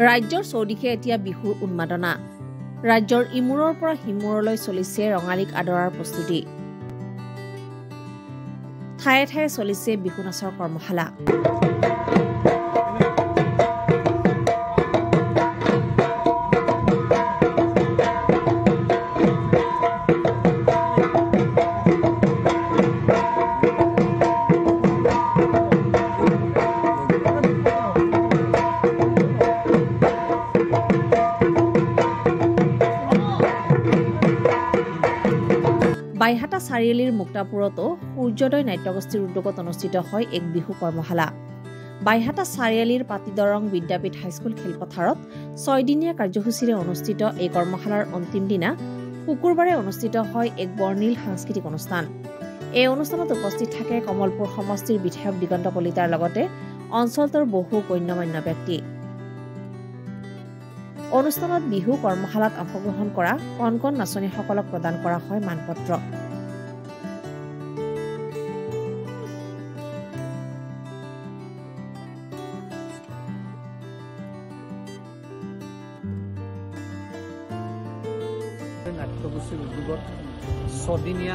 ৰাজ্যৰ চৌদিশে এতিয়া বিহুৰ উন্মাদনা ৰাজ্যৰ ইমূৰৰ পৰা সিমূৰলৈ চলিছে ৰঙালীক আদৰাৰ প্ৰস্তুতি ঠায়ে ঠায়ে চলিছে বিহু নাচৰ কৰ্মশালা বাইহাটা চাৰিআলিৰ মুক্তাপুৰতো সূৰ্যোদয় নাট্যগোষ্ঠীৰ উদ্যোগত অনুষ্ঠিত হয় এক বিহু কৰ্মশালা বাইহাটা চাৰিআলিৰ পাতিদৰং বিদ্যাপীঠ হাইস্কুল খেলপথাৰত 6 দিনীয়া কাৰ্যসূচীৰে অনুষ্ঠিত এই কৰ্মশালাৰ অন্তিম দিনা শুকুৰবাৰে অনুষ্ঠিত হয় এক বৰ্ণিল সাংস্কৃতিক অনুষ্ঠান এই অনুষ্ঠানত উপস্থিত থাকে কমলপুৰ সমষ্টিৰ বিধায়ক দিগন্ত কলিতাৰ লগতে অঞ্চলটোৰ বহু গণ্যমান্য ব্যক্তি অনুষ্ঠানত বিহু কৰ্মশালাত অংশগ্ৰহণ কৰা কণ কণ নাচনীসকলক প্ৰদান কৰা হয় মানপত্ৰ নাট্যগোষ্ঠীৰ উদ্যোগত 6 দিনীয়া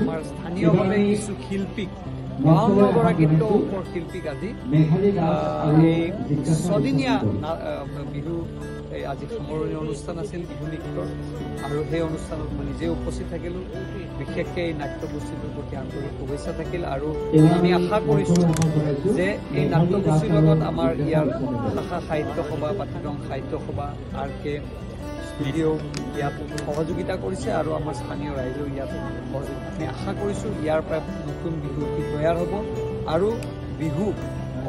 আমাৰ স্থানীয়ভাৱে কিছু শিল্পীক 52গৰাকীতকৈ ওপৰ শিল্পীক আজি এই 6 দিনীয়া বিহু আজি সামৰণি অনুষ্ঠান আছিল বিহু নৃত্যৰ আৰু সেই অনুষ্ঠানত মই নিজে উপস্থিত থাকিলোঁ বিশেষকৈ এই নাট্যগোষ্ঠীটোৰ প্ৰতি আন্তৰিক শুভেচ্ছা থাকিল আৰু আমি আশা কৰিছোঁ যে এই নাট্যগোষ্ঠীৰ লগত আমাৰ ইয়াৰ ভাষা সাহিত্য সভা পাতিদৰং সাহিত্য সভা RK ষ্টুডিঅ' ইয়াত সহযোগিতা কৰিছে আৰু আমাৰ স্থানীয় ৰাইজেও ইয়াত সহযোগিতা আমি আশা কৰিছোঁ ইয়াৰ পৰা নতুন বিহু তৈয়াৰ হ'ব আৰু বিহু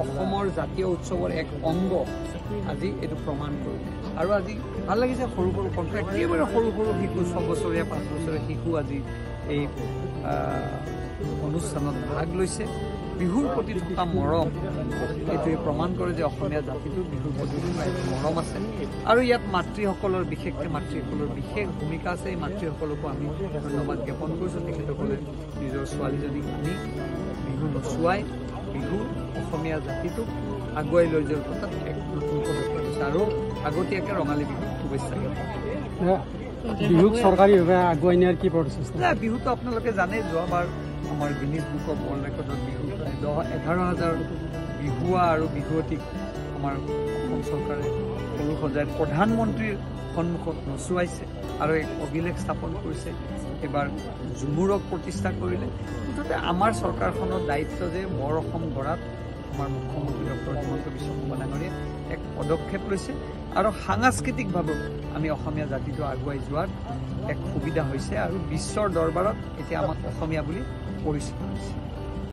অসমৰ জাতীয় উৎসৱৰ এক অংগ আজি এইটো প্ৰমাণ কৰিলে আৰু আজি ভাল লাগিছে সৰু সৰু কণ্ঠে একেবাৰে সৰু সৰু শিশু 6 বছৰীয়া 5 বছৰীয়া শিশু আজি এই অনুষ্ঠানত ভাগ লৈছে বিহুৰ প্ৰতি থকা মৰম এইটোৱে প্ৰমাণ কৰে যে অসমীয়া জাতিটোৰ বিহুৰ প্ৰতি মৰম আছে আৰু ইয়াত মাতৃসকলৰ বিশেষকৈ মাতৃসকলৰ বিশেষ ভূমিকা আছে এই মাতৃসকলকো আমি ধন্যবাদ জ্ঞাপন কৰিছোঁ তেখেতসকলে নিজৰ ছোৱালীজনীক আনি বিহু নচুৱাই বিহু অসমীয়া জাতিটোক আগুৱাই লৈ যোৱাৰ কথাত এক নতুন পদক্ষেপ লৈছে আৰু আগতীয়াকৈ ৰঙালী বিহু শুভেচ্ছা বিহুক চৰকাৰীভাৱে আগুৱাই নিয়াৰ কি প্ৰচেষ্টা বিহুটো আপোনালোকে জানে যোৱাবাৰ আমাৰ গিনিজ বুক অফ ৱৰ্ল্ড ৰেকৰ্ডত বিহু 11,000 বিহুৱা আৰু বিহুৱতীক আমাৰ অসম চৰকাৰে সৰু সজাই প্ৰধানমন্ত্ৰীৰ সন্মুখত নচুৱাইছে আৰু এক অভিলেখ স্থাপন কৰিছে এবাৰ ঝুমুৰক প্ৰতিষ্ঠা কৰিলে মুঠতে আমাৰ চৰকাৰখনৰ দায়িত্ব যে বৰ অসম গঢ়াত আমাৰ মুখ্যমন্ত্ৰী ডক্টৰ হিমন্ত বিশ্ব শৰ্মা ডাঙৰীয়াই এক পদক্ষেপ লৈছে আৰু সাংস্কৃতিকভাৱে আমি অসমীয়া জাতিটো আগুৱাই যোৱাত এক সুবিধা হৈছে আৰু বিশ্বৰ দৰবাৰত এতিয়া আমাক অসমীয়া বুলি পৰিচিত হৈছে